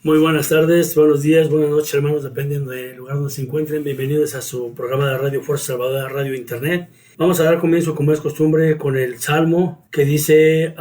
Muy buenas tardes, buenos días, buenas noches, hermanos, dependiendo del lugar donde se encuentren. Bienvenidos a su programa de Radio Fuerza Salvador, Radio Internet. Vamos a dar comienzo, como es costumbre, con el Salmo que dice: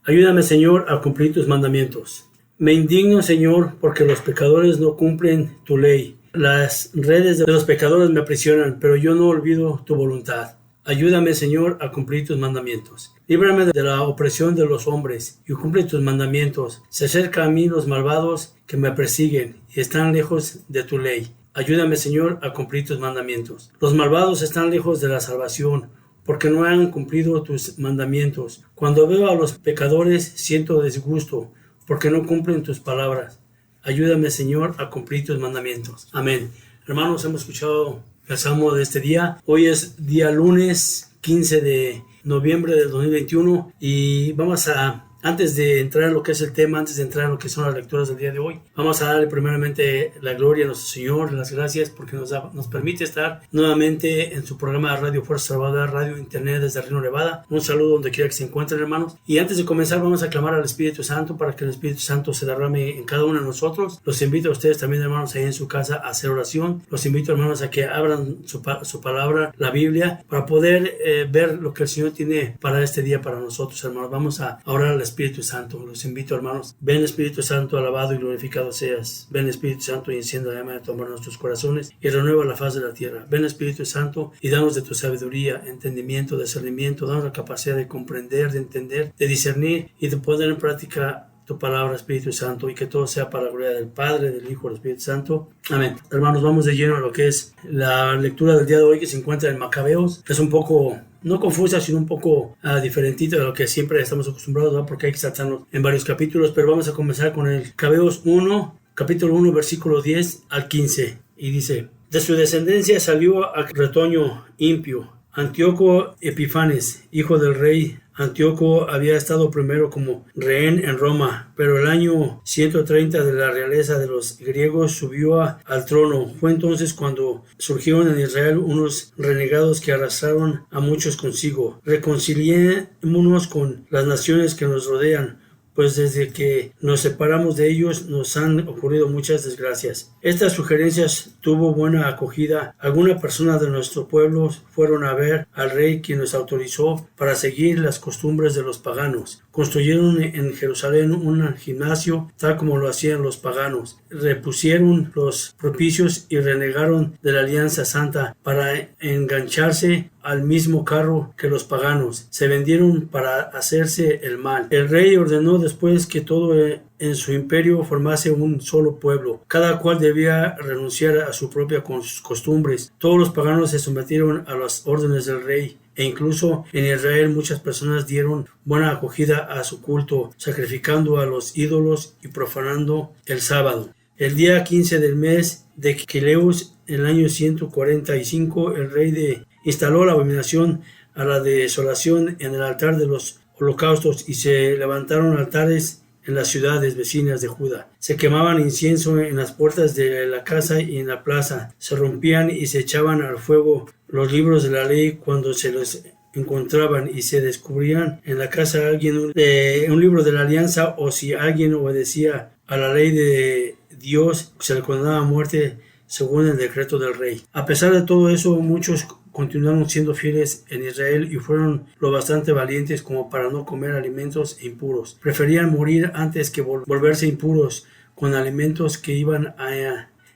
ayúdame, Señor, a cumplir tus mandamientos. Me indigno, Señor, porque los pecadores no cumplen tu ley. Las redes de los pecadores me aprisionan, pero yo no olvido tu voluntad. Ayúdame, Señor, a cumplir tus mandamientos. Líbrame de la opresión de los hombres y cumple tus mandamientos. Se acerca a mí los malvados que me persiguen y están lejos de tu ley. Ayúdame, Señor, a cumplir tus mandamientos. Los malvados están lejos de la salvación, porque no han cumplido tus mandamientos. Cuando veo a los pecadores, siento disgusto, porque no cumplen tus palabras. Ayúdame, Señor, a cumplir tus mandamientos. Amén. Hermanos, hemos escuchado el Salmo de este día. Hoy es día lunes 15 de noviembre del 2021 y vamos a, antes de entrar en lo que es el tema, antes de entrar en lo que son las lecturas del día de hoy, vamos a darle primeramente la gloria a nuestro Señor, las gracias porque nos permite estar nuevamente en su programa de Radio Fuerza Salvador, Radio Internet desde Reno, Nevada. Un saludo donde quiera que se encuentren, hermanos. Y antes de comenzar vamos a clamar al Espíritu Santo para que el Espíritu Santo se derrame en cada uno de nosotros. Los invito a ustedes también, hermanos, ahí en su casa a hacer oración. Los invito, hermanos, a que abran su palabra, la Biblia, para poder ver lo que el Señor tiene para este día para nosotros, hermanos. Vamos a orar al Espíritu Santo. Los invito, hermanos. Ven, Espíritu Santo, alabado y glorificado seas. Ven, Espíritu Santo, y encienda la llama de tu amor en nuestros corazones y renueva la faz de la tierra. Ven, Espíritu Santo, y danos de tu sabiduría, entendimiento, discernimiento. Danos la capacidad de comprender, de entender, de discernir y de poner en práctica tu palabra, Espíritu Santo, y que todo sea para la gloria del Padre, del Hijo y del Espíritu Santo. Amén. Hermanos, vamos de lleno a lo que es la lectura del día de hoy, que se encuentra en Macabeos. Es un poco, no confusa, sino un poco diferentita de lo que siempre estamos acostumbrados, ¿no? Porque hay que saltarnos en varios capítulos, pero vamos a comenzar con el Macabeos 1, capítulo 1, versículo 10 al 15, y dice: de su descendencia salió a retoño impío, Antíoco Epifanes, hijo del rey Antíoco, había estado primero como rehén en Roma, pero el año 130 de la realeza de los griegos subió al trono. Fue entonces cuando surgieron en Israel unos renegados que arrastraron a muchos consigo. Reconciliémonos con las naciones que nos rodean, pues desde que nos separamos de ellos nos han ocurrido muchas desgracias. Estas sugerencias tuvo buena acogida. Algunas personas de nuestro pueblo fueron a ver al rey, quien nos autorizó para seguir las costumbres de los paganos. Construyeron en Jerusalén un gimnasio, tal como lo hacían los paganos. Repusieron los propicios y renegaron de la alianza santa para engancharse al mismo carro que los paganos. Se vendieron para hacerse el mal. El rey ordenó después que todo en su imperio formase un solo pueblo. Cada cual debía renunciar a sus propias costumbres. Todos los paganos se sometieron a las órdenes del rey, e incluso en Israel muchas personas dieron buena acogida a su culto, sacrificando a los ídolos y profanando el sábado. El día 15 del mes de Quileus, en el año 145, el rey instaló la abominación a la desolación en el altar de los holocaustos, y se levantaron altares en las ciudades vecinas de Judá. Se quemaban incienso en las puertas de la casa y en la plaza. Se rompían y se echaban al fuego los libros de la ley cuando se los encontraban, y se descubrían en la casa de alguien un libro de la alianza, o si alguien obedecía a la ley de Dios, se le condenaba a muerte según el decreto del rey. A pesar de todo eso, muchos continuaron siendo fieles en Israel y fueron lo bastante valientes como para no comer alimentos impuros. Preferían morir antes que volverse impuros con alimentos que iban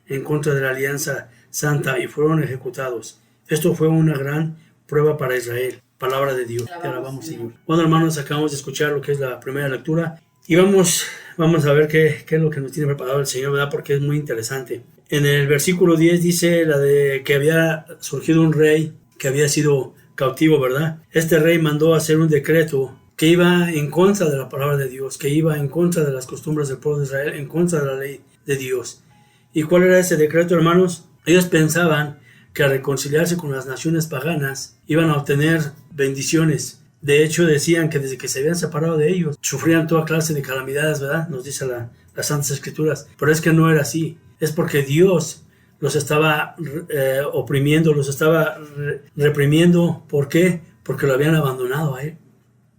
en contra de la alianza santa, y fueron ejecutados. Esto fue una gran prueba para Israel. Palabra de Dios. Te alabamos, Señor. Bueno, hermanos, acabamos de escuchar lo que es la primera lectura y vamos a ver qué es lo que nos tiene preparado el Señor, ¿verdad? Porque es muy interesante. En el versículo 10 dice la de que había surgido un rey que había sido cautivo, ¿verdad? Este rey mandó hacer un decreto que iba en contra de la palabra de Dios, que iba en contra de las costumbres del pueblo de Israel, en contra de la ley de Dios. ¿Y cuál era ese decreto, hermanos? Ellos pensaban que al reconciliarse con las naciones paganas iban a obtener bendiciones. De hecho, decían que desde que se habían separado de ellos sufrían toda clase de calamidades, ¿verdad? Nos dice las Santas Escrituras. Pero es que no era así. Es porque Dios los estaba oprimiendo, los estaba reprimiendo. ¿Por qué? Porque lo habían abandonado a Él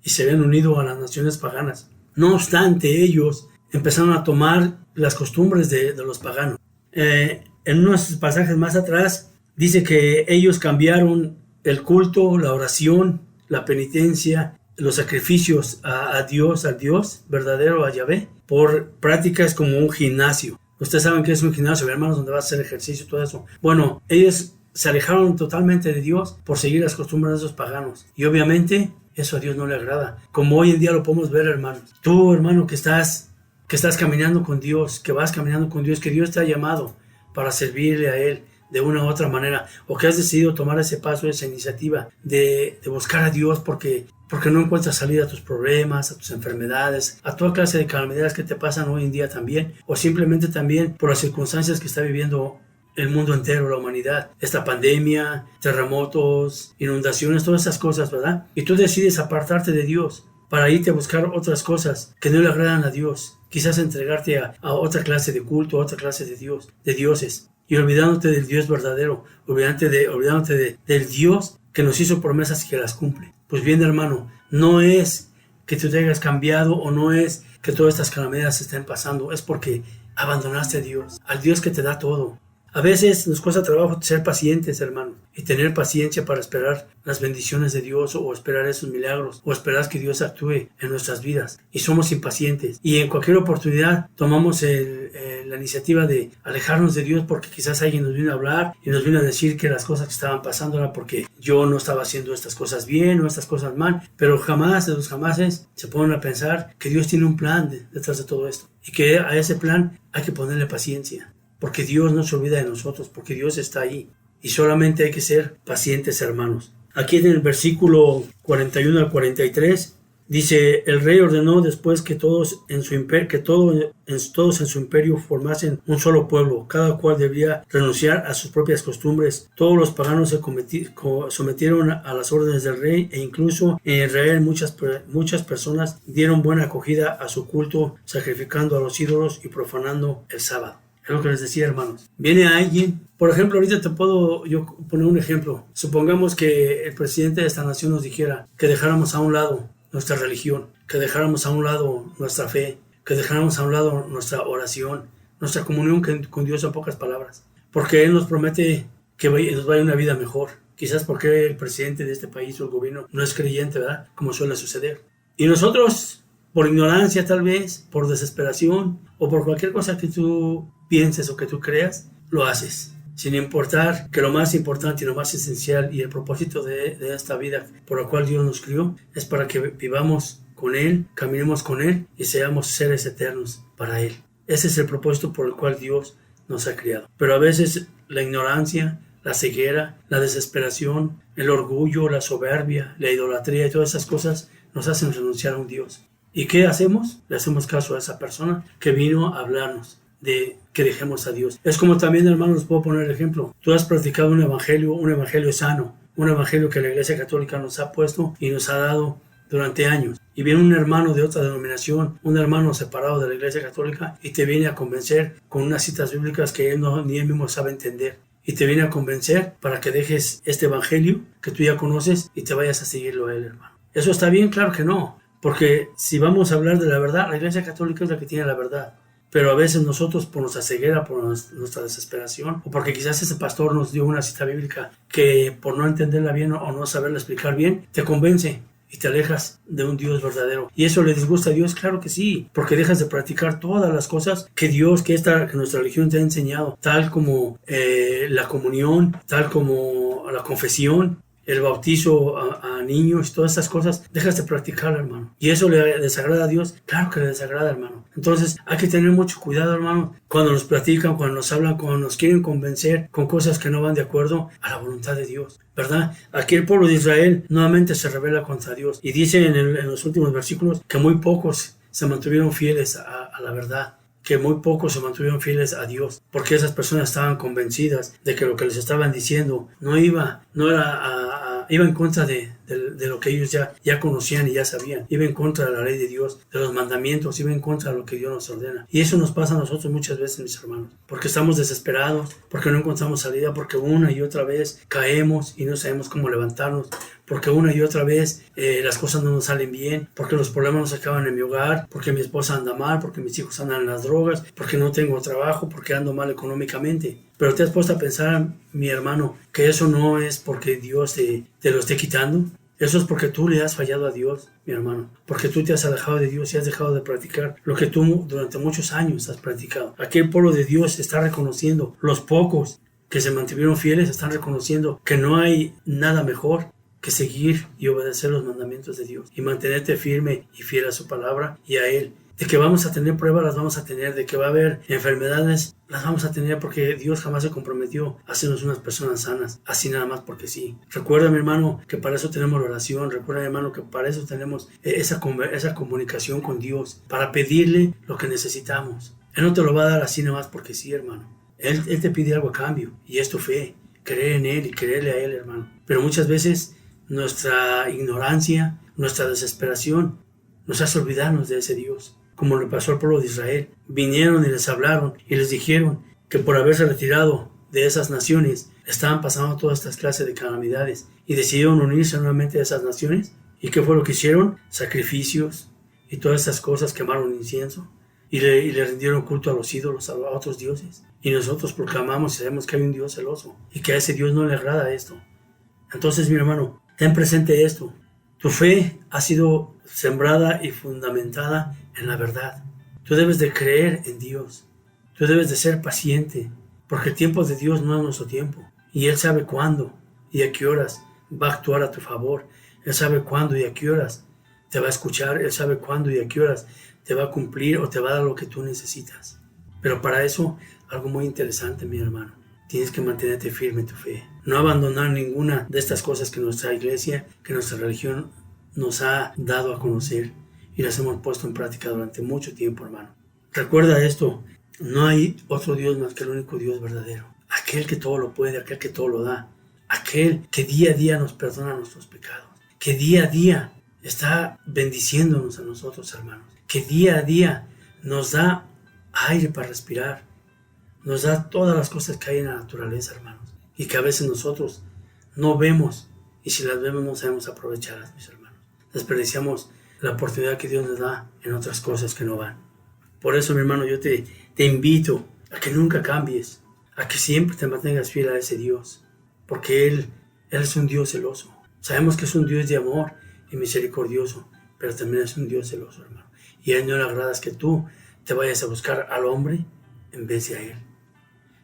y se habían unido a las naciones paganas. No obstante, ellos empezaron a tomar las costumbres de los paganos. En unos pasajes más atrás dice que ellos cambiaron el culto, la oración, la penitencia, los sacrificios a Dios, al Dios verdadero, a Yahvé, por prácticas como un gimnasio. Ustedes saben que es un gimnasio, hermanos, donde vas a hacer ejercicio y todo eso. Bueno, ellos se alejaron totalmente de Dios por seguir las costumbres de esos paganos. Y obviamente eso a Dios no le agrada. Como hoy en día lo podemos ver, hermanos. Tú, hermano, que estás caminando con Dios, que vas caminando con Dios, que Dios te ha llamado para servirle a Él de una u otra manera, o que has decidido tomar ese paso, esa iniciativa de buscar a Dios porque no encuentras salida a tus problemas, a tus enfermedades, a toda clase de calamidades que te pasan hoy en día también, o simplemente también por las circunstancias que está viviendo el mundo entero, la humanidad, esta pandemia, terremotos, inundaciones, todas esas cosas, ¿verdad? Y tú decides apartarte de Dios para irte a buscar otras cosas que no le agradan a Dios, quizás entregarte a otra clase de culto, a otra clase de dioses, y olvidándote del Dios verdadero, olvidándote del Dios que nos hizo promesas y que las cumple. Pues bien, hermano, no es que tú te hayas cambiado o no es que todas estas calamidades estén pasando, es porque abandonaste a Dios, al Dios que te da todo. A veces nos cuesta trabajo ser pacientes, hermano, y tener paciencia para esperar las bendiciones de Dios o esperar esos milagros o esperar que Dios actúe en nuestras vidas. Y somos impacientes. Y en cualquier oportunidad tomamos la iniciativa de alejarnos de Dios porque quizás alguien nos vino a hablar y nos vino a decir que las cosas que estaban pasando era porque yo no estaba haciendo estas cosas bien o estas cosas mal. Pero jamás de los jamases se ponen a pensar que Dios tiene un plan detrás de todo esto. Y que a ese plan hay que ponerle paciencia. Porque Dios no se olvida de nosotros, porque Dios está ahí. Y solamente hay que ser pacientes, hermanos. Aquí en el versículo 41 al 43 dice: el rey ordenó después que todos en su imperio formasen un solo pueblo. Cada cual debía renunciar a sus propias costumbres. Todos los paganos se sometieron a las órdenes del rey, e incluso en Israel muchas personas dieron buena acogida a su culto, sacrificando a los ídolos y profanando el sábado. Es lo que les decía, hermanos. Viene alguien, por ejemplo, ahorita te puedo yo poner un ejemplo. Supongamos que el presidente de esta nación nos dijera que dejáramos a un lado nuestra religión, que dejáramos a un lado nuestra fe, que dejáramos a un lado nuestra oración, nuestra comunión con Dios, en pocas palabras. Porque Él nos promete que nos vaya una vida mejor. Quizás porque el presidente de este país o el gobierno no es creyente, ¿verdad? Como suele suceder. Y nosotros, por ignorancia tal vez, por desesperación o por cualquier cosa que tú pienses o que tú creas, lo haces. Sin importar que lo más importante y lo más esencial y el propósito de esta vida por la cual Dios nos crió es para que vivamos con Él, caminemos con Él y seamos seres eternos para Él. Ese es el propósito por el cual Dios nos ha criado. Pero a veces la ignorancia, la ceguera, la desesperación, el orgullo, la soberbia, la idolatría y todas esas cosas nos hacen renunciar a un Dios. ¿Y qué hacemos? Le hacemos caso a esa persona que vino a hablarnos de que dejemos a Dios. Es como también, hermanos, puedo poner el ejemplo. Tú has practicado un evangelio sano, un evangelio que la Iglesia Católica nos ha puesto y nos ha dado durante años. Y viene un hermano de otra denominación, un hermano separado de la Iglesia Católica, y te viene a convencer con unas citas bíblicas que ni él mismo sabe entender. Y te viene a convencer para que dejes este evangelio que tú ya conoces y te vayas a seguirlo a él, hermano. ¿Eso está bien? Claro que no. Porque si vamos a hablar de la verdad, la Iglesia Católica es la que tiene la verdad. Pero a veces nosotros, por nuestra ceguera, por nuestra desesperación, o porque quizás ese pastor nos dio una cita bíblica que por no entenderla bien o no saberla explicar bien, te convence y te alejas de un Dios verdadero. ¿Y eso le disgusta a Dios? Claro que sí, porque dejas de practicar todas las cosas que que nuestra religión te ha enseñado, tal como la comunión, tal como la confesión, el bautizo a niños, todas estas cosas, dejas de practicar, hermano. ¿Y eso le desagrada a Dios? Claro que le desagrada, hermano. Entonces hay que tener mucho cuidado, hermano, cuando nos platican, cuando nos hablan, cuando nos quieren convencer con cosas que no van de acuerdo a la voluntad de Dios, ¿verdad? Aquí el pueblo de Israel nuevamente se rebela contra Dios y dice en los últimos versículos que muy pocos se mantuvieron fieles a la verdad, que muy pocos se mantuvieron fieles a Dios, porque esas personas estaban convencidas de que lo que les estaban diciendo iba en contra de de lo que ellos ya conocían y ya sabían. Iba en contra de la ley de Dios, de los mandamientos, iba en contra de lo que Dios nos ordena. Y eso nos pasa a nosotros muchas veces, mis hermanos, porque estamos desesperados, porque no encontramos salida, porque una y otra vez caemos y no sabemos cómo levantarnos, porque una y otra vez las cosas no nos salen bien, porque los problemas no se acaban en mi hogar, porque mi esposa anda mal, porque mis hijos andan en las drogas, porque no tengo trabajo, porque ando mal económicamente. Pero te has puesto a pensar, mi hermano, que eso no es porque Dios te lo esté quitando. Eso es porque tú le has fallado a Dios, mi hermano. Porque tú te has alejado de Dios y has dejado de practicar lo que tú durante muchos años has practicado. Aquí el pueblo de Dios está reconociendo, los pocos que se mantuvieron fieles están reconociendo que no hay nada mejor que seguir y obedecer los mandamientos de Dios y mantenerte firme y fiel a su palabra y a Él. De que vamos a tener pruebas, las vamos a tener. De que va a haber enfermedades, las vamos a tener, porque Dios jamás se comprometió a hacernos unas personas sanas, así nada más porque sí. Recuerda, mi hermano, que para eso tenemos la oración. Recuerda, mi hermano, que para eso tenemos esa comunicación con Dios, para pedirle lo que necesitamos. Él no te lo va a dar así nada más porque sí, hermano. Él te pide algo a cambio, y es tu fe, creer en Él y creerle a Él, hermano. Pero muchas veces nuestra ignorancia, nuestra desesperación nos hace olvidarnos de ese Dios, como le pasó al pueblo de Israel. Vinieron y les hablaron y les dijeron que por haberse retirado de esas naciones estaban pasando todas estas clases de calamidades, y decidieron unirse nuevamente a esas naciones. ¿Y qué fue lo que hicieron? Sacrificios y todas estas cosas, quemaron incienso y le rindieron culto a los ídolos, a otros dioses. Y nosotros proclamamos y sabemos que hay un Dios celoso y que a ese Dios no le agrada esto. Entonces, mi hermano, ten presente esto. Tu fe ha sido sembrada y fundamentada en la verdad. Tú debes de creer en Dios. Tú debes de ser paciente, porque el tiempo de Dios no es nuestro tiempo. Y Él sabe cuándo y a qué horas va a actuar a tu favor. Él sabe cuándo y a qué horas te va a escuchar. Él sabe cuándo y a qué horas te va a cumplir o te va a dar lo que tú necesitas. Pero para eso, algo muy interesante, mi hermano. Tienes que mantenerte firme en tu fe. No abandonar ninguna de estas cosas que nuestra iglesia, que nuestra religión nos ha dado a conocer y las hemos puesto en práctica durante mucho tiempo, hermano. Recuerda esto, no hay otro Dios más que el único Dios verdadero. Aquel que todo lo puede, aquel que todo lo da. Aquel que día a día nos perdona nuestros pecados. Que día a día está bendiciéndonos a nosotros, hermanos. Que día a día nos da aire para respirar. Nos da todas las cosas que hay en la naturaleza, hermanos. Y que a veces nosotros no vemos. Y si las vemos no sabemos aprovecharlas, mis hermanos. Desperdiciamos la oportunidad que Dios nos da en otras cosas que no van. Por eso, mi hermano, yo te invito a que nunca cambies. A que siempre te mantengas fiel a ese Dios. Porque Él es un Dios celoso. Sabemos que es un Dios de amor y misericordioso. Pero también es un Dios celoso, hermano. Y a Él no le agrada que tú te vayas a buscar al hombre en vez de a Él.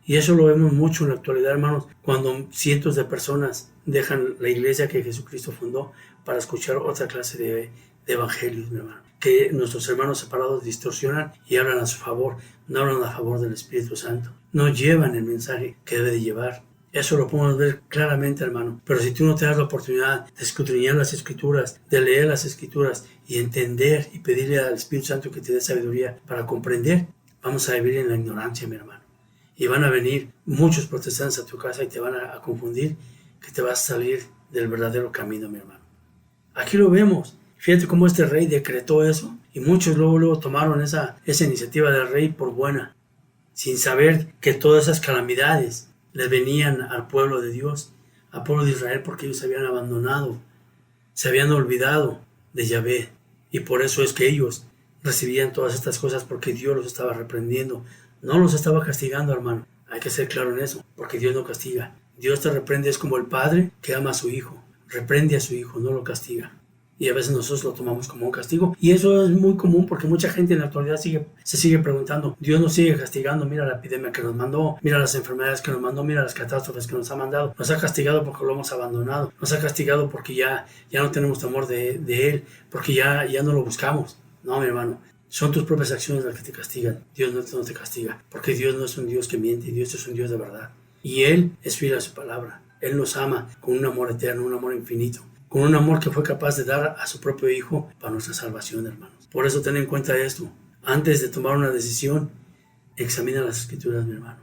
Y eso lo vemos mucho en la actualidad, hermanos, cuando cientos de personas dejan la iglesia que Jesucristo fundó para escuchar otra clase de evangelios, mi hermano. Que nuestros hermanos separados distorsionan y hablan a su favor, no hablan a favor del Espíritu Santo. No llevan el mensaje que debe de llevar. Eso lo podemos ver claramente, hermano. Pero si tú no te das la oportunidad de escudriñar las Escrituras, de leer las Escrituras y entender y pedirle al Espíritu Santo que te dé sabiduría para comprender, vamos a vivir en la ignorancia, mi hermano. Y van a venir muchos protestantes a tu casa y te van a confundir, que te vas a salir del verdadero camino, mi hermano. Aquí lo vemos. Fíjate cómo este rey decretó eso. Y muchos luego tomaron esa iniciativa del rey por buena, sin saber que todas esas calamidades le venían al pueblo de Dios, al pueblo de Israel, porque ellos se habían abandonado, se habían olvidado de Yahvé. Y por eso es que ellos recibían todas estas cosas, porque Dios los estaba reprendiendo. No los estaba castigando, hermano. Hay que ser claro en eso, porque Dios no castiga. Dios te reprende, es como el padre que ama a su hijo. Reprende a su hijo, no lo castiga. Y a veces nosotros lo tomamos como un castigo. Y eso es muy común, porque mucha gente en la actualidad se sigue preguntando, Dios nos sigue castigando, mira la epidemia que nos mandó, mira las enfermedades que nos mandó, mira las catástrofes que nos ha mandado. Nos ha castigado porque lo hemos abandonado. Nos ha castigado porque ya no tenemos temor de Él, porque ya no lo buscamos. No, mi hermano. Son tus propias acciones las que te castigan. Dios no te castiga, porque Dios no es un Dios que miente, Dios es un Dios de verdad. Y Él es fiel a su palabra. Él nos ama con un amor eterno, un amor infinito, con un amor que fue capaz de dar a su propio Hijo para nuestra salvación, hermanos. Por eso ten en cuenta esto. Antes de tomar una decisión, examina las Escrituras, mi hermano.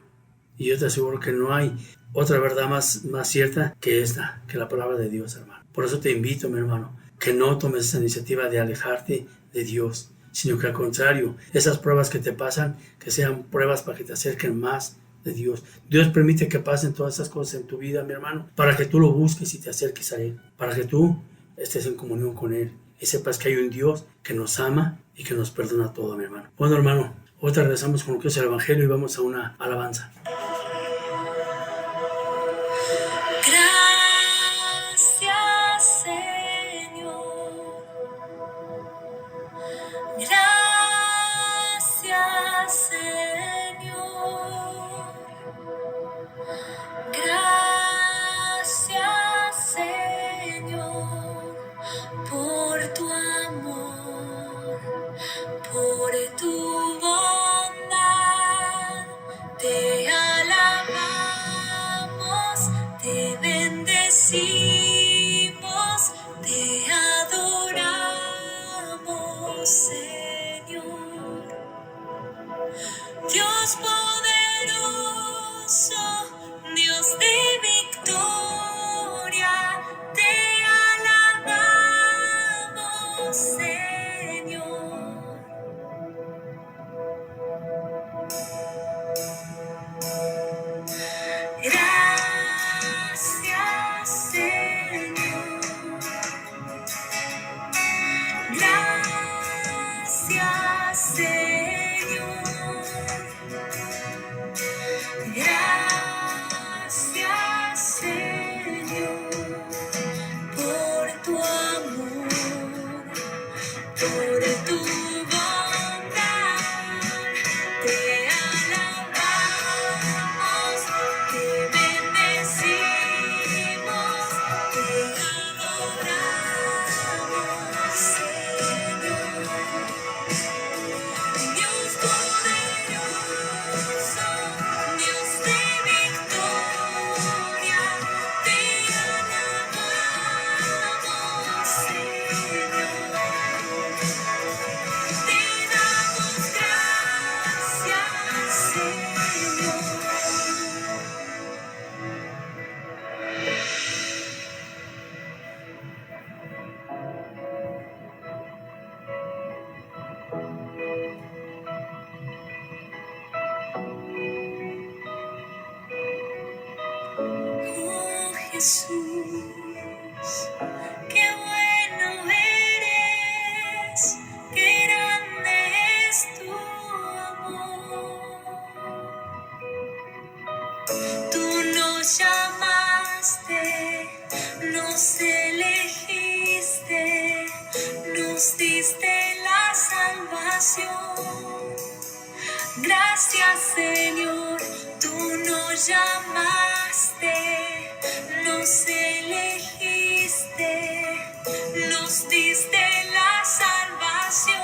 Y yo te aseguro que no hay otra verdad más cierta que esta, que la palabra de Dios, hermano. Por eso te invito, mi hermano, que no tomes esa iniciativa de alejarte de Dios, sino que al contrario, esas pruebas que te pasan, que sean pruebas para que te acerquen más de Dios. Dios permite que pasen todas esas cosas en tu vida, mi hermano, para que tú lo busques y te acerques a Él, para que tú estés en comunión con Él y sepas que hay un Dios que nos ama y que nos perdona todo, mi hermano. Bueno, hermano, ahorita regresamos con lo que es el Evangelio y vamos a una alabanza. Gracias, Señor. Gracias, Señor. Gracias, Señor, por tu amor, por tu bondad. Te alabamos, te bendecimos, te adoramos, Señor. Dios poderoso, Dios de victoria, te alabamos, Señor. Gracias, Señor. Gracias, Señor. Gracias, Señor, por tu amor, por tu bondad. Te alabamos, te bendecimos, te adoramos, Señor. Dios poderoso, Dios de victoria, te alabamos, Señor. Te damos gracias, Señor. Oh Jesús, qué bueno eres, qué grande es tu amor. Tú nos llamaste, nos elegiste, nos diste la salvación. Gracias, Señor, tú nos llamaste, nos elegiste, nos diste la salvación.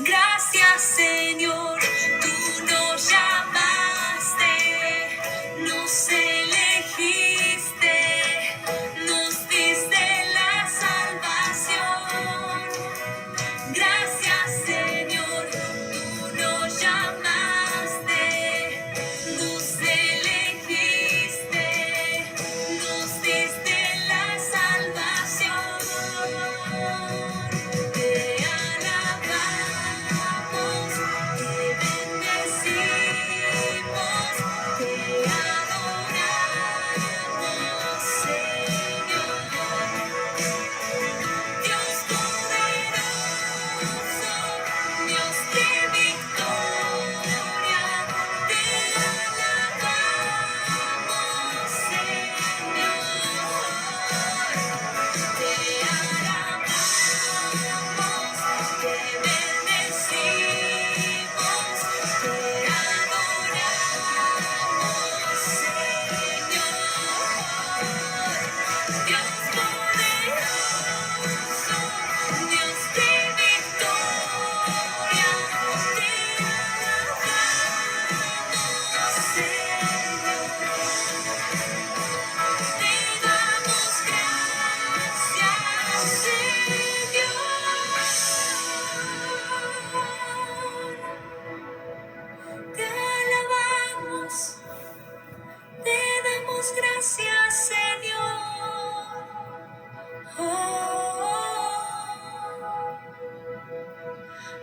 Gracias, Señor, tú nos llamaste, nos elegiste, nos diste la salvación. Gracias, Señor, tú nos llamaste, nos elegiste, nos diste la salvación.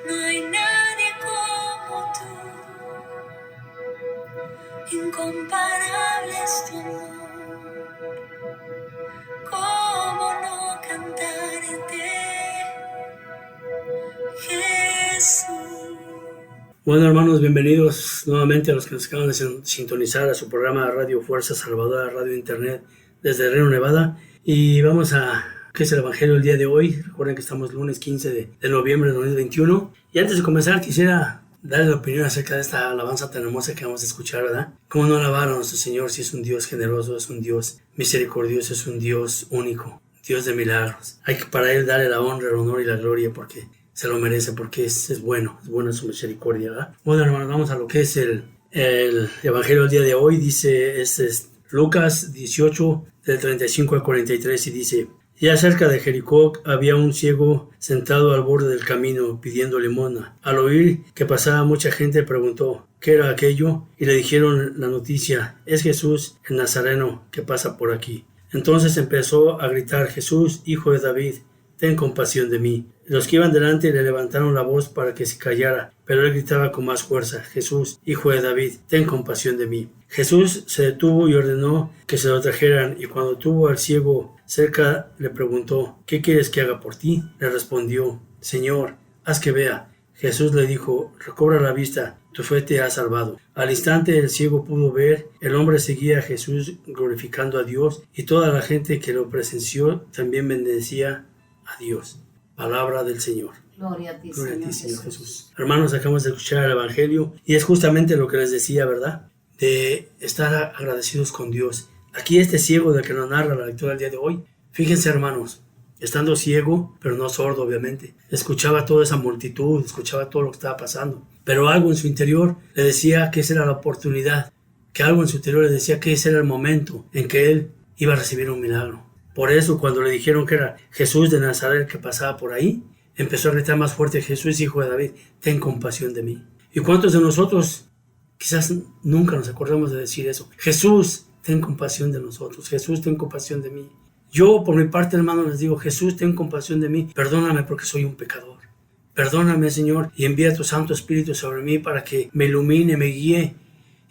No hay nadie como tú, incomparable es tu amor. ¿Cómo no cantarte, Jesús? Bueno, hermanos, bienvenidos nuevamente a los que nos acaban de sintonizar a su programa Radio Fuerza Salvadora, Radio Internet desde Reno, Nevada. Y vamos a, ¿qué es el Evangelio del día de hoy? Recuerden que estamos lunes 15 de noviembre de 2021. Y antes de comenzar, quisiera darles la opinión acerca de esta alabanza tan hermosa que vamos a escuchar, ¿verdad? ¿Cómo no alabar a nuestro Señor si es un Dios generoso, es un Dios misericordioso, es un Dios único, Dios de milagros? Hay que para Él darle la honra, el honor y la gloria porque se lo merece, porque es bueno su misericordia, ¿verdad? Bueno, hermanos, vamos a lo que es el Evangelio del día de hoy. Dice, es Lucas 18, del 35 al 43, y dice: Ya cerca de Jericó había un ciego sentado al borde del camino pidiendo limosna. Al oír que pasaba mucha gente preguntó qué era aquello y le dijeron la noticia: es Jesús el Nazareno que pasa por aquí. Entonces empezó a gritar: Jesús, hijo de David, ten compasión de mí. Los que iban delante le levantaron la voz para que se callara, pero él gritaba con más fuerza: Jesús, hijo de David, ten compasión de mí. Jesús se detuvo y ordenó que se lo trajeran, y cuando tuvo al ciego cerca le preguntó: ¿qué quieres que haga por ti? Le respondió: Señor, haz que vea. Jesús le dijo: recobra la vista, tu fe te ha salvado. Al instante el ciego pudo ver. El hombre seguía a Jesús glorificando a Dios, y toda la gente que lo presenció también bendecía a Dios. Palabra del Señor. Gloria a ti, Señor Jesús. Hermanos, acabamos de escuchar el Evangelio y es justamente lo que les decía, ¿verdad? De estar agradecidos con Dios. Aquí este ciego del que nos narra la lectura del día de hoy, fíjense, hermanos, estando ciego, pero no sordo obviamente, escuchaba toda esa multitud, escuchaba todo lo que estaba pasando, pero algo en su interior le decía que esa era la oportunidad, que algo en su interior le decía que ese era el momento en que él iba a recibir un milagro. Por eso, cuando le dijeron que era Jesús de Nazaret que pasaba por ahí, empezó a gritar más fuerte: Jesús, hijo de David, ten compasión de mí. ¿Y cuántos de nosotros quizás nunca nos acordamos de decir eso? Jesús, ten compasión de nosotros. Jesús, ten compasión de mí. Yo, por mi parte, hermano, les digo: Jesús, ten compasión de mí. Perdóname porque soy un pecador. Perdóname, Señor, y envía tu Santo Espíritu sobre mí para que me ilumine, me guíe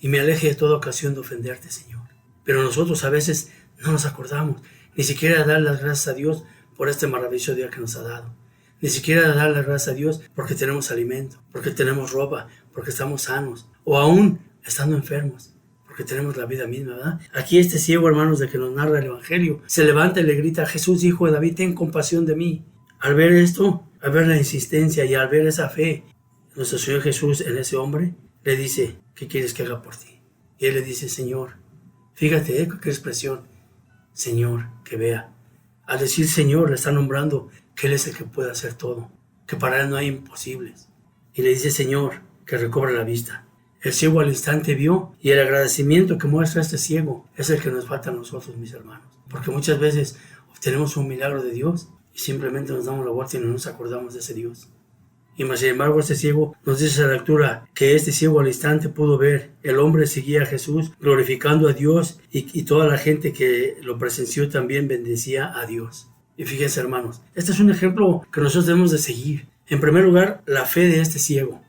y me aleje de toda ocasión de ofenderte, Señor. Pero nosotros a veces no nos acordamos. Ni siquiera dar las gracias a Dios por este maravilloso día que nos ha dado. Ni siquiera dar las gracias a Dios porque tenemos alimento, porque tenemos ropa, porque estamos sanos, o aún estando enfermos, porque tenemos la vida misma, ¿verdad? Aquí este ciego, hermanos, de que nos narra el Evangelio, se levanta y le grita: Jesús, hijo de David, ten compasión de mí. Al ver esto, al ver la insistencia y al ver esa fe, nuestro Señor Jesús en ese hombre, le dice: ¿qué quieres que haga por ti? Y él le dice: Señor. Fíjate, qué expresión. Señor, que vea. Al decir Señor, le está nombrando que Él es el que puede hacer todo, que para Él no hay imposibles. Y le dice: Señor, que recobre la vista. El ciego al instante vio, y el agradecimiento que muestra este ciego es el que nos falta a nosotros, mis hermanos. Porque muchas veces obtenemos un milagro de Dios y simplemente nos damos la vuelta y no nos acordamos de ese Dios. Y más sin embargo, este ciego, nos dice esa lectura, que este ciego al instante pudo ver. El hombre seguía a Jesús glorificando a Dios, y toda la gente que lo presenció también bendecía a Dios. Y fíjense, hermanos, este es un ejemplo que nosotros debemos de seguir. En primer lugar, la fe de este ciego,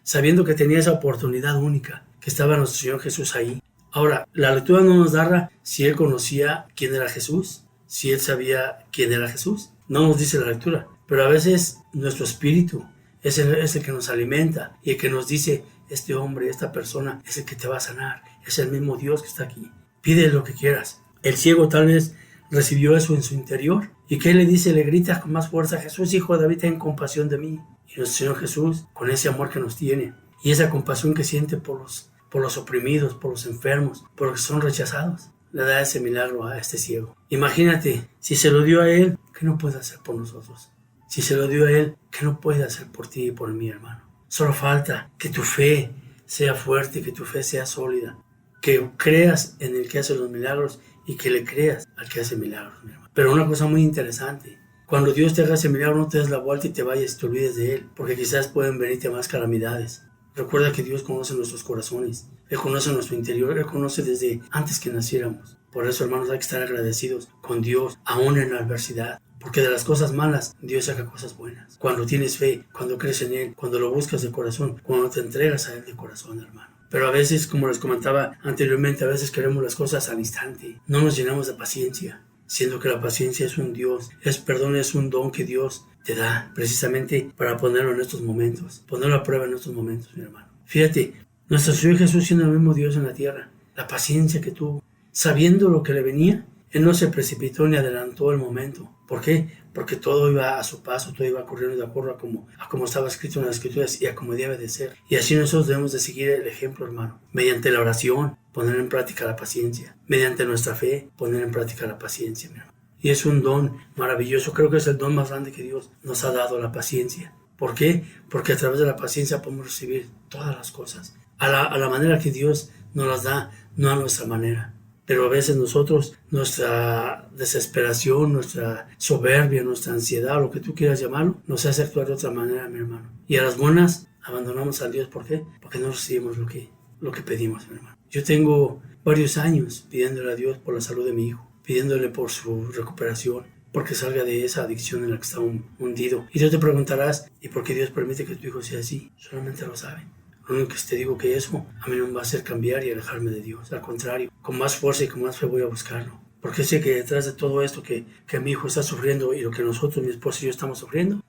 sabiendo que tenía esa oportunidad única, que estaba nuestro Señor Jesús ahí. Ahora, la lectura no nos narra si él conocía quién era Jesús, si él sabía quién era Jesús. No nos dice la lectura. Pero a veces nuestro espíritu es el que nos alimenta y el que nos dice: este hombre, esta persona es el que te va a sanar, es el mismo Dios que está aquí. Pide lo que quieras. El ciego tal vez recibió eso en su interior. ¿Y qué le dice? Le grita con más fuerza: Jesús, hijo de David, ten compasión de mí. Y nuestro Señor Jesús, con ese amor que nos tiene y esa compasión que siente por los oprimidos, por los enfermos, por los que son rechazados, le da ese milagro a este ciego. Imagínate, si se lo dio a él, ¿qué no puede hacer por nosotros? Si se lo dio a él, ¿qué no puede hacer por ti y por mí, hermano? Solo falta que tu fe sea fuerte, que tu fe sea sólida, que creas en el que hace los milagros y que le creas al que hace milagros, mi hermano. Pero una cosa muy interesante: cuando Dios te haga ese milagro, no te des la vuelta y te vayas y te olvides de Él, porque quizás pueden venirte más calamidades. Recuerda que Dios conoce nuestros corazones, Él conoce nuestro interior, Él conoce desde antes que naciéramos. Por eso, hermanos, hay que estar agradecidos con Dios, aún en la adversidad, Porque de las cosas malas, Dios saca cosas buenas. Cuando tienes fe, cuando crees en Él, cuando lo buscas de corazón, cuando te entregas a Él de corazón, hermano. Pero a veces, como les comentaba anteriormente, a veces queremos las cosas al instante. No nos llenamos de paciencia, siendo que la paciencia es un Dios, es un don que Dios te da precisamente para ponerlo en estos momentos, ponerlo a prueba en estos momentos, mi hermano. Fíjate, nuestro Señor Jesús siendo el mismo Dios en la tierra, la paciencia que tuvo, sabiendo lo que le venía, Él no se precipitó ni adelantó el momento. ¿Por qué? Porque todo iba a su paso, todo iba corriendo de acuerdo a como estaba escrito en las Escrituras y a como debe de ser. Y así nosotros debemos de seguir el ejemplo, hermano. Mediante la oración, poner en práctica la paciencia. Mediante nuestra fe, poner en práctica la paciencia, mi hermano. Y es un don maravilloso. Creo que es el don más grande que Dios nos ha dado, la paciencia. ¿Por qué? Porque a través de la paciencia podemos recibir todas las cosas. A la manera que Dios nos las da, no a nuestra manera. Pero a veces nosotros, nuestra desesperación, nuestra soberbia, nuestra ansiedad, lo que tú quieras llamarlo, nos hace actuar de otra manera, mi hermano. Y a las buenas abandonamos a Dios. ¿Por qué? Porque no recibimos lo que pedimos, mi hermano. Yo tengo varios años pidiéndole a Dios por la salud de mi hijo, pidiéndole por su recuperación, porque salga de esa adicción en la que está hundido. Y tú te preguntarás, ¿y por qué Dios permite que tu hijo sea así? Solamente lo sabe. Lo único que te digo que eso a mí no me va a hacer cambiar y alejarme de Dios. Al contrario, con más fuerza y con más fe voy a buscarlo. Porque sé que detrás de todo esto que mi hijo está sufriendo y lo que nosotros, mi esposa y yo estamos sufriendo,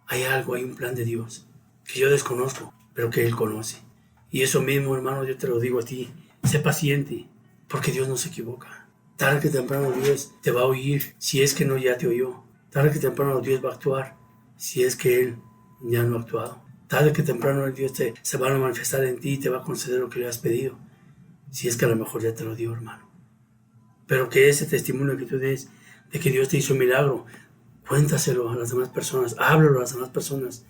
hay algo, hay un plan de Dios que yo desconozco, pero que Él conoce. Y eso mismo, hermano, yo te lo digo a ti. Sé paciente, porque Dios no se equivoca. Tarde que temprano Dios te va a oír, si es que no ya te oyó. Tarde que temprano Dios va a actuar, si es que Él ya no ha actuado. Tarde que temprano el Dios se va a manifestar en ti y te va a conceder lo que le has pedido. Si es que a lo mejor ya te lo dio, hermano. Pero que ese testimonio que tú des de que Dios te hizo un milagro, cuéntaselo a las demás personas, háblalo a las demás personas,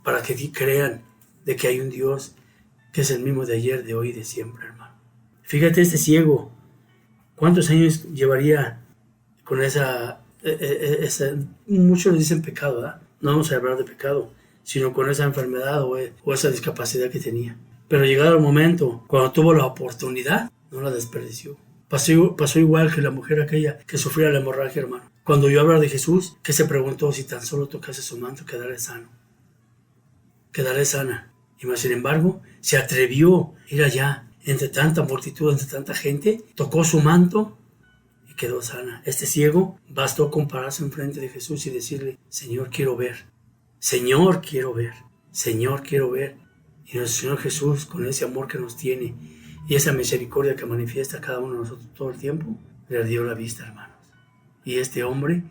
para que crean de que hay un Dios que es el mismo de ayer, de hoy y de siempre, hermano. Fíjate este ciego, ¿cuántos años llevaría con esa muchos dicen pecado, ¿verdad? No vamos a hablar de pecado, sino con esa enfermedad o esa discapacidad que tenía. Pero llegado el momento, cuando tuvo la oportunidad, no la desperdició. Pasó igual que la mujer aquella que sufría la hemorragia, hermano. Cuando yo hablar de Jesús, que se preguntó si tan solo tocase su manto, quedaré sano. Quedaré sana. Y más sin embargo, se atrevió a ir allá, entre tanta multitud, entre tanta gente, tocó su manto y quedó sana. Este ciego bastó compararse enfrente de Jesús y decirle, Señor, quiero ver. Señor, quiero ver. Señor, quiero ver. Y nuestro Señor Jesús, con ese amor que nos tiene y esa misericordia que manifiesta a cada uno de nosotros todo el tiempo, le dio la vista, hermanos. Y este hombre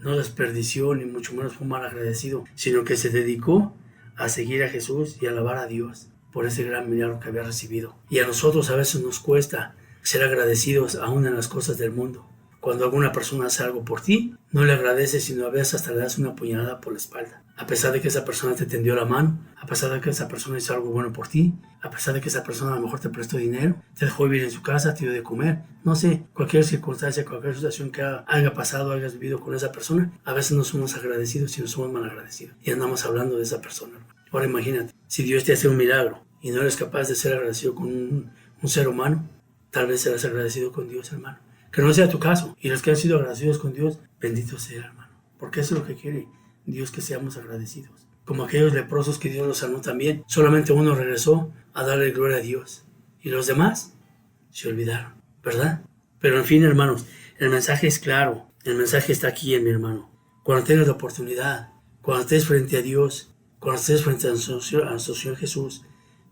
no desperdició, ni mucho menos fue mal agradecido, sino que se dedicó a seguir a Jesús y a alabar a Dios por ese gran milagro que había recibido. Y a nosotros a veces nos cuesta ser agradecidos aún en las cosas del mundo. Cuando alguna persona hace algo por ti, no le agradeces, sino a veces hasta le das una puñalada por la espalda. A pesar de que esa persona te tendió la mano, a pesar de que esa persona hizo algo bueno por ti, a pesar de que esa persona a lo mejor te prestó dinero, te dejó vivir en su casa, te dio de comer, no sé, cualquier circunstancia, cualquier situación que haya pasado, hayas vivido con esa persona, a veces no somos agradecidos, sino somos mal agradecidos. Y andamos hablando de esa persona. Ahora imagínate, si Dios te hace un milagro y no eres capaz de ser agradecido con un ser humano, tal vez serás agradecido con Dios, hermano. Que no sea tu caso. Y los que han sido agradecidos con Dios, bendito sea, hermano. Porque eso es lo que quiere Dios, que seamos agradecidos. Como aquellos leprosos que Dios los sanó también. Solamente uno regresó a darle gloria a Dios. Y los demás se olvidaron, ¿verdad? Pero en fin, hermanos, el mensaje es claro. El mensaje está aquí, mi hermano. Cuando tengas la oportunidad, cuando estés frente a Dios, cuando estés frente a nuestro Señor Jesús,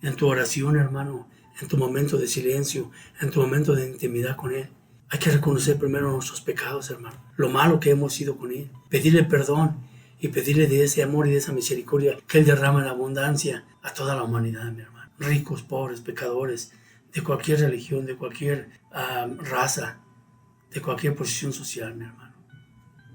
en tu oración, hermano, en tu momento de silencio, en tu momento de intimidad con Él, hay que reconocer primero nuestros pecados, hermano, lo malo que hemos sido con Él, pedirle perdón y pedirle de ese amor y de esa misericordia que Él derrama en abundancia a toda la humanidad, mi hermano. Ricos, pobres, pecadores, de cualquier religión, de cualquier raza, de cualquier posición social, mi hermano.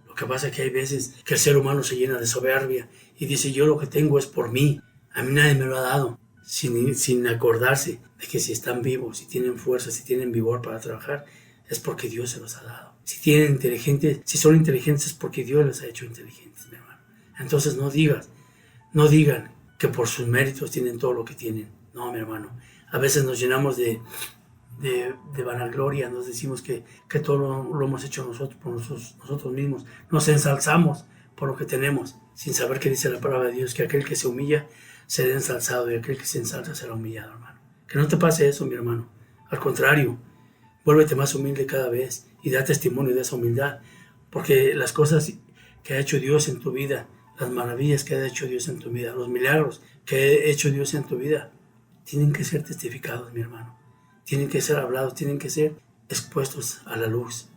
Lo que pasa es que hay veces que el ser humano se llena de soberbia y dice, yo lo que tengo es por mí, a mí nadie me lo ha dado, sin acordarse de que si están vivos, si tienen fuerza, si tienen vigor para trabajar, es porque Dios se los ha dado. Si son inteligentes es porque Dios les ha hecho inteligentes, mi hermano. Entonces no digan que por sus méritos tienen todo lo que tienen. No, mi hermano. A veces nos llenamos de de vanagloria, nos decimos que todo lo hemos hecho nosotros por nosotros mismos, nos ensalzamos por lo que tenemos, sin saber que dice la palabra de Dios, que aquel que se humilla será ensalzado y aquel que se ensalza será humillado, hermano. Que no te pase eso, mi hermano. Al contrario, vuélvete más humilde cada vez y da testimonio de esa humildad, porque las cosas que ha hecho Dios en tu vida, las maravillas que ha hecho Dios en tu vida, los milagros que ha hecho Dios en tu vida, tienen que ser testificados, mi hermano. Tienen que ser hablados, tienen que ser expuestos a la luz,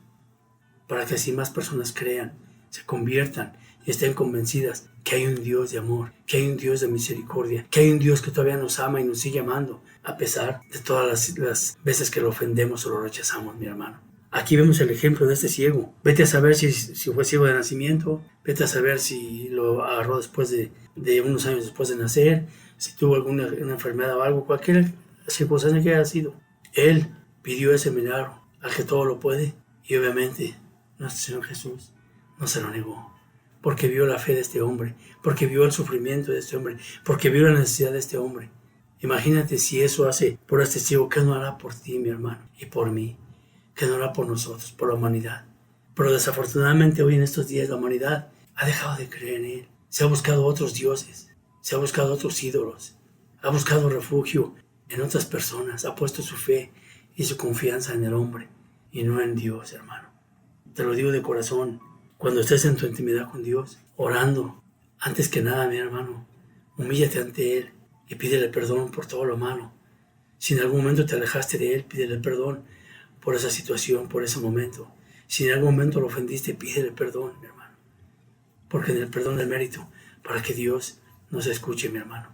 para que así más personas crean, se conviertan y estén convencidas que hay un Dios de amor, que hay un Dios de misericordia, que hay un Dios que todavía nos ama y nos sigue amando, a pesar de todas las veces que lo ofendemos o lo rechazamos, mi hermano. Aquí vemos el ejemplo de este ciego. Vete a saber si fue ciego de nacimiento, vete a saber si lo agarró después de unos años después de nacer, si tuvo alguna una enfermedad o algo, cualquier circunstancia que haya sido. Él pidió ese milagro al que todo lo puede y obviamente nuestro Señor Jesús no se lo negó, porque vio la fe de este hombre, porque vio el sufrimiento de este hombre, porque vio la necesidad de este hombre. Imagínate si eso hace por este ciego, ¿qué no hará por ti, mi hermano? Y por mí, ¿qué no hará por nosotros, por la humanidad? Pero desafortunadamente hoy en estos días la humanidad ha dejado de creer en Él. Se ha buscado otros dioses, se ha buscado otros ídolos, ha buscado refugio en otras personas, ha puesto su fe y su confianza en el hombre y no en Dios, hermano. Te lo digo de corazón, cuando estés en tu intimidad con Dios, orando, antes que nada, mi hermano, humíllate ante Él y pídele perdón por todo lo malo. Si en algún momento te alejaste de Él, pídele perdón por esa situación, por ese momento. Si en algún momento lo ofendiste, pídele perdón, mi hermano. Porque en el perdón del mérito, para que Dios nos escuche, mi hermano.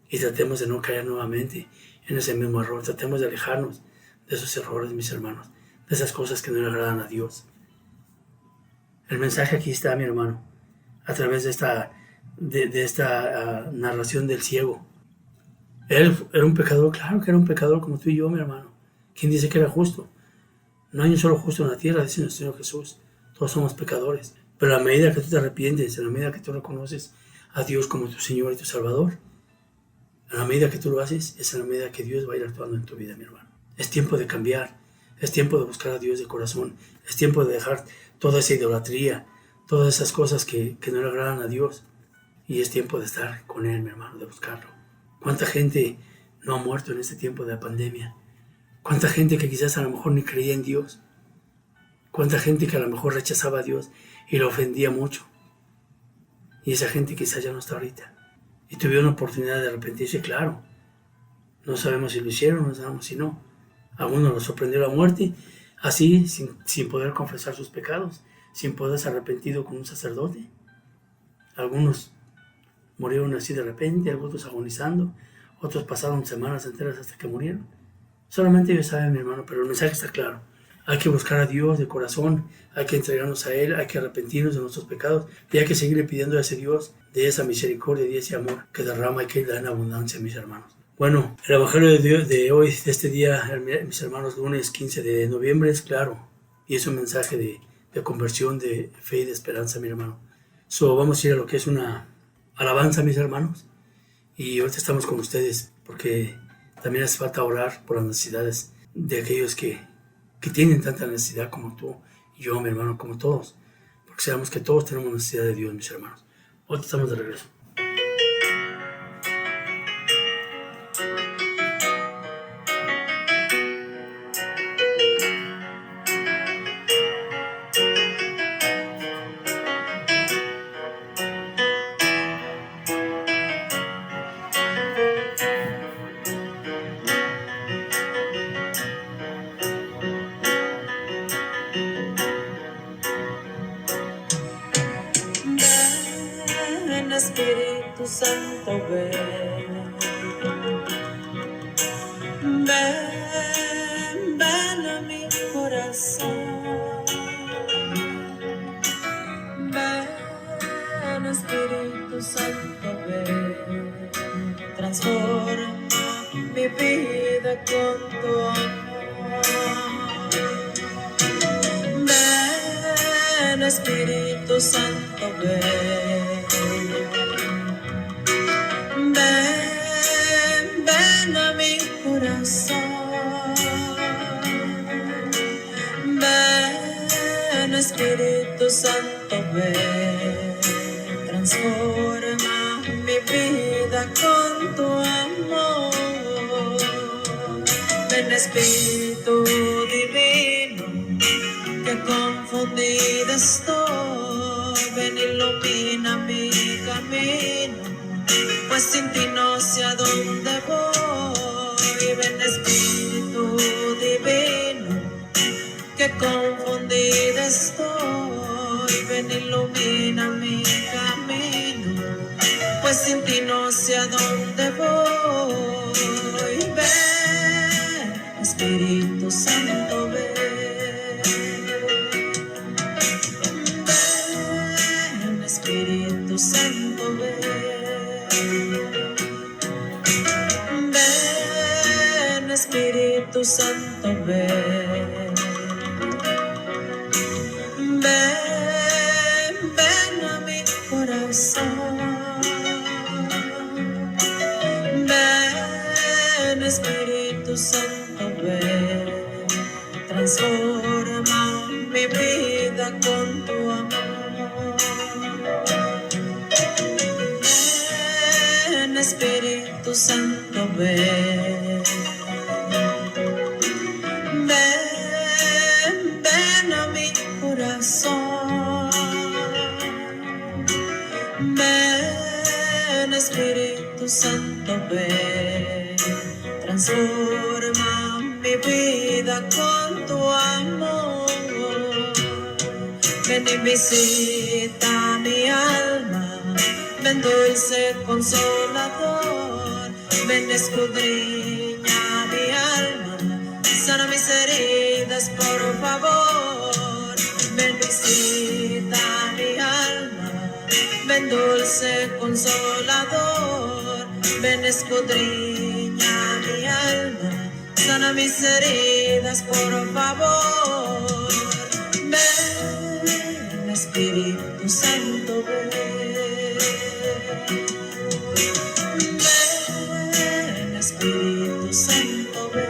Y tratemos de no caer nuevamente en ese mismo error. Tratemos de alejarnos de esos errores, mis hermanos, de esas cosas que no le agradan a Dios. El mensaje aquí está, mi hermano, a través de esta narración del ciego. Él era un pecador, claro que era un pecador como tú y yo, mi hermano. ¿Quién dice que era justo? No hay un solo justo en la tierra, dice nuestro Señor Jesús. Todos somos pecadores. Pero a la medida que tú te arrepientes, a la medida que tú reconoces a Dios como tu Señor y tu Salvador, a la medida que tú lo haces, es a la medida que Dios va a ir actuando en tu vida, mi hermano. Es tiempo de cambiar, es tiempo de buscar a Dios de corazón, es tiempo de dejar toda esa idolatría, todas esas cosas que no le agradan a Dios. Y es tiempo de estar con Él, mi hermano, de buscarlo. ¿Cuánta gente no ha muerto en este tiempo de la pandemia? ¿Cuánta gente que quizás a lo mejor ni creía en Dios? ¿Cuánta gente que a lo mejor rechazaba a Dios y lo ofendía mucho? Y esa gente quizás ya no está ahorita. Y tuvieron la oportunidad de arrepentirse, claro. No sabemos si lo hicieron, no sabemos si no. A algunos los sorprendió la muerte, así, sin poder confesar sus pecados, sin poderse arrepentido con un sacerdote. Algunos murieron así de repente, algunos agonizando, otros pasaron semanas enteras hasta que murieron. Solamente ellos saben, mi hermano, pero el mensaje está claro. Hay que buscar a Dios de corazón, hay que entregarnos a Él, hay que arrepentirnos de nuestros pecados y hay que seguirle pidiendo a ese Dios de esa misericordia y de ese amor que derrama y que da en abundancia, mis hermanos. Bueno, el Evangelio de Dios de hoy, de este día, mis hermanos, lunes 15 de noviembre, es claro y es un mensaje de conversión, de fe y de esperanza, mi hermano. Vamos a ir a lo que es una alabanza, mis hermanos, y ahorita estamos con ustedes porque también hace falta orar por las necesidades de aquellos que tienen tanta necesidad como tú y yo, mi hermano, como todos, porque sabemos que todos tenemos necesidad de Dios, mis hermanos. Hoy estamos de regreso. Espíritu Santo, ven, ven, ven a mi corazón, ven, Espíritu Santo, ven, transforma mi vida con tu amor, ven, Espíritu Santo, ven. Ven, ven a mi corazón, Espíritu Santo, ven, transforma mi vida con tu amor. Ven, Espíritu Divino, que confundida estoy. Ven, ilumina mi camino, pues sin ti no sé a dónde voy. Ven, Espíritu Divino, que confundida estoy. Ven, ilumina mi camino, pues sin ti no sé a dónde voy. Ven, Espíritu Santo, ven. Ven, Espíritu Santo, ven. Ven, Espíritu Santo, ven. Ven, ven a mi corazón. Ven, Espíritu Santo, ven. Transforma mi vida con tu amor. Ven, Espíritu Santo, ven. Ven, ven a mi corazón. Ven, Espíritu Santo, ven. Transforma mi vida con tu amor. Ven y visita mi alma. Ven, dulce consolador. Ven, escudriña mi alma. Sana mis heridas, por favor. Ven, visita mi alma. Ven, dulce consolador. Ven, escudriña mi alma. Sana mis heridas, por favor. Ven, Espíritu Santo, ven. Ven, Espíritu Santo, ven.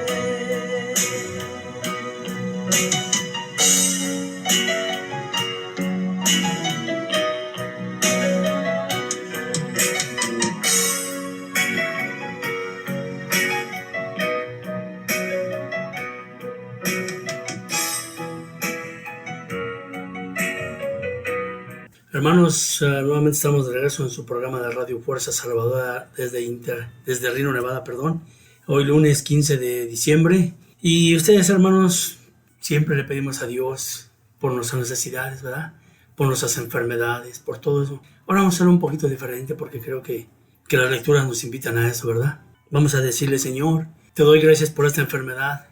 Hermanos, nuevamente estamos de regreso en su programa de Radio Fuerza Salvadora desde Reno, Nevada, perdón. Hoy lunes 15 de diciembre. Y ustedes, hermanos, siempre le pedimos a Dios por nuestras necesidades, ¿verdad? Por nuestras enfermedades, por todo eso. Ahora vamos a hacer un poquito diferente porque creo que las lecturas nos invitan a eso, ¿verdad? Vamos a decirle, Señor, te doy gracias por esta enfermedad,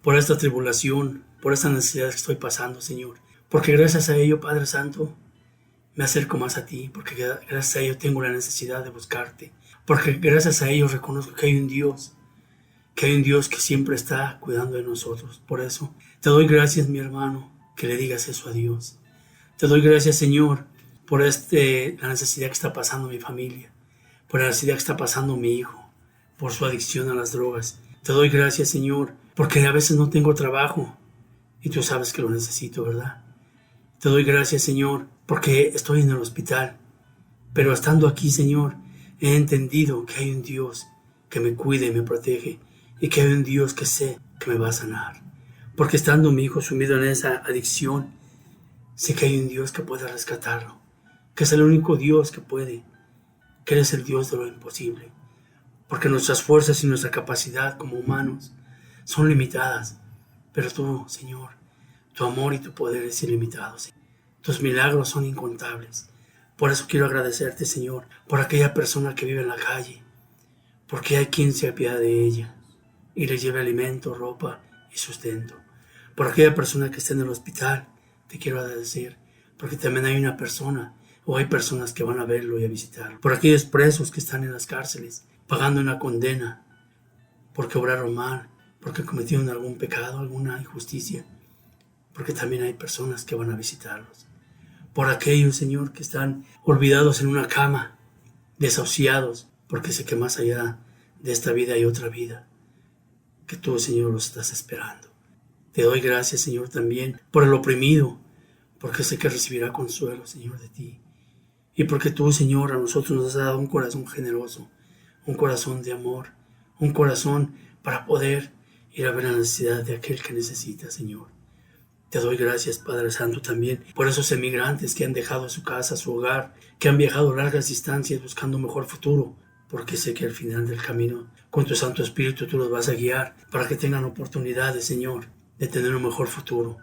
por esta tribulación, por esta necesidad que estoy pasando, Señor. Porque gracias a ello, Padre Santo, me acerco más a ti, porque gracias a ello tengo la necesidad de buscarte, porque gracias a ello reconozco que hay un Dios que siempre está cuidando de nosotros. Por eso te doy gracias, mi hermano, que le digas eso a Dios. Te doy gracias, Señor, por la necesidad que está pasando mi familia, por la necesidad que está pasando mi hijo, por su adicción a las drogas. Te doy gracias, Señor, porque a veces no tengo trabajo y tú sabes que lo necesito, ¿verdad? Te doy gracias, Señor, porque estoy en el hospital, pero estando aquí, Señor, he entendido que hay un Dios que me cuida y me protege, y que hay un Dios que sé que me va a sanar. Porque estando mi hijo sumido en esa adicción, sé que hay un Dios que puede rescatarlo, que es el único Dios que puede, que eres el Dios de lo imposible. Porque nuestras fuerzas y nuestra capacidad como humanos son limitadas, pero tú, Señor, tu amor y tu poder es ilimitado, Señor. Tus milagros son incontables. Por eso quiero agradecerte, Señor, por aquella persona que vive en la calle, porque hay quien se apiada de ella y le lleve alimento, ropa y sustento. Por aquella persona que está en el hospital, te quiero agradecer, porque también hay una persona o hay personas que van a verlo y a visitarlo. Por aquellos presos que están en las cárceles, pagando una condena porque obraron mal, porque cometieron algún pecado, alguna injusticia, porque también hay personas que van a visitarlos. Por aquellos, Señor, que están olvidados en una cama, desahuciados, porque sé que más allá de esta vida hay otra vida, que tú, Señor, los estás esperando. Te doy gracias, Señor, también por el oprimido, porque sé que recibirá consuelo, Señor, de ti. Y porque tú, Señor, a nosotros nos has dado un corazón generoso, un corazón de amor, un corazón para poder ir a ver la necesidad de aquel que necesita, Señor. Te doy gracias, Padre Santo, también por esos emigrantes que han dejado su casa, su hogar, que han viajado largas distancias buscando un mejor futuro, porque sé que al final del camino, con tu Santo Espíritu, tú los vas a guiar para que tengan oportunidades, Señor, de tener un mejor futuro.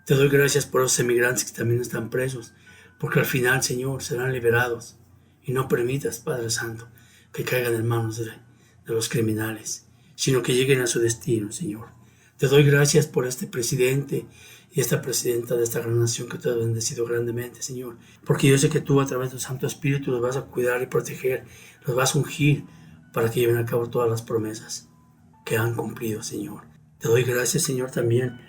Te doy gracias por esos emigrantes que también están presos, porque al final, Señor, serán liberados. Y no permitas, Padre Santo, que caigan en manos de los criminales, sino que lleguen a su destino, Señor. Te doy gracias por este presidente y esta presidenta de esta gran nación que te ha bendecido grandemente, Señor, porque yo sé que tú a través del Santo Espíritu los vas a cuidar y proteger, los vas a ungir para que lleven a cabo todas las promesas que han cumplido, Señor. Te doy gracias, Señor, también,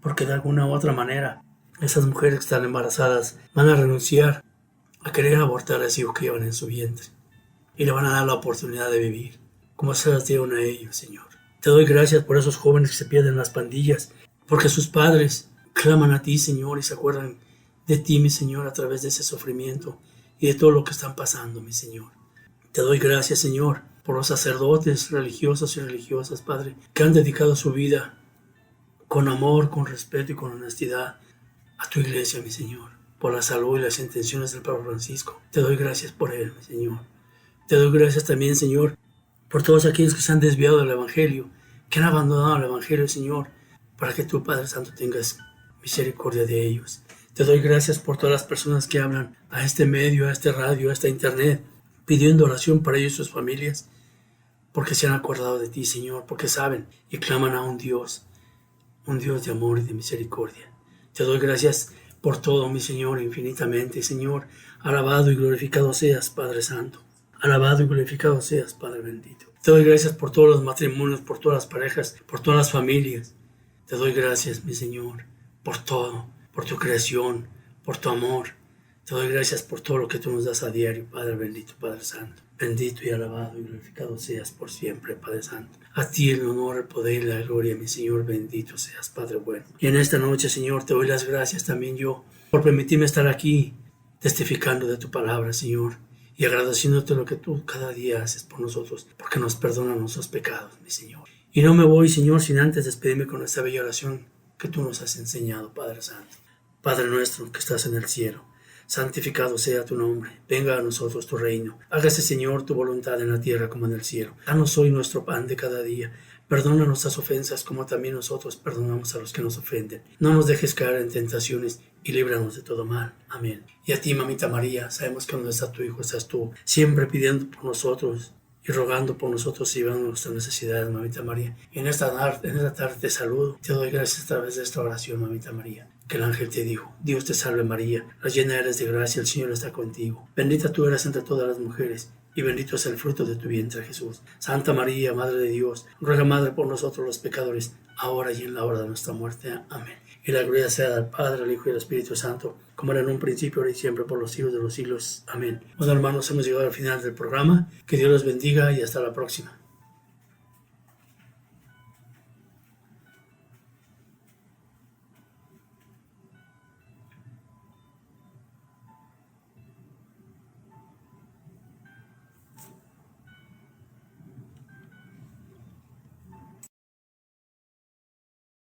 porque de alguna u otra manera esas mujeres que están embarazadas van a renunciar a querer abortar al hijo que llevan en su vientre y le van a dar la oportunidad de vivir, como se las dieron a ellos, Señor. Te doy gracias por esos jóvenes que se pierden en las pandillas, porque sus padres claman a ti, Señor, y se acuerdan de ti, mi Señor, a través de ese sufrimiento y de todo lo que están pasando, mi Señor. Te doy gracias, Señor, por los sacerdotes religiosos y religiosas, Padre, que han dedicado su vida con amor, con respeto y con honestidad a tu iglesia, mi Señor, por la salud y las intenciones del Papa Francisco. Te doy gracias por él, mi Señor. Te doy gracias también, Señor, por todos aquellos que se han desviado del Evangelio, que han abandonado el Evangelio, Señor, para que tú, Padre Santo, tengas misericordia de ellos. Te doy gracias por todas las personas que hablan a este medio, a este radio, a esta internet, pidiendo oración para ellos y sus familias, porque se han acordado de ti, Señor, porque saben y claman a un Dios de amor y de misericordia. Te doy gracias por todo, mi Señor, infinitamente, Señor. Alabado y glorificado seas, Padre Santo. Alabado y glorificado seas, Padre bendito. Te doy gracias por todos los matrimonios, por todas las parejas, por todas las familias. Te doy gracias, mi Señor, por todo, por tu creación, por tu amor. Te doy gracias por todo lo que tú nos das a diario, Padre bendito, Padre Santo. Bendito y alabado y glorificado seas por siempre, Padre Santo. A ti el honor, el poder y la gloria, mi Señor, bendito seas, Padre bueno. Y en esta noche, Señor, te doy las gracias también yo por permitirme estar aquí testificando de tu palabra, Señor, y agradeciéndote lo que tú cada día haces por nosotros, porque nos perdonan nuestros pecados, mi Señor. Y no me voy, Señor, sin antes despedirme con esta bella oración que tú nos has enseñado, Padre Santo. Padre nuestro que estás en el cielo, santificado sea tu nombre, venga a nosotros tu reino. Hágase, Señor, tu voluntad en la tierra como en el cielo. Danos hoy nuestro pan de cada día. Perdona nuestras ofensas como también nosotros perdonamos a los que nos ofenden. No nos dejes caer en tentaciones y líbranos de todo mal. Amén. Y a ti, mamita María, sabemos que donde está tu Hijo estás tú, siempre pidiendo por nosotros y rogando por nosotros y llevando nuestras necesidades, mamita María. Y en esta tarde te saludo, te doy gracias a través de esta oración, mamita María. Que el ángel te dijo: Dios te salve María, la llena eres de gracia, el Señor está contigo. Bendita tú eres entre todas las mujeres, y bendito es el fruto de tu vientre, Jesús. Santa María, Madre de Dios, ruega, Madre, por nosotros los pecadores, ahora y en la hora de nuestra muerte. Amén. Y la gloria sea al Padre, al Hijo y al Espíritu Santo, como era en un principio, ahora y siempre, por los siglos de los siglos. Amén. Bueno, hermanos, hemos llegado al final del programa. Que Dios los bendiga y hasta la próxima.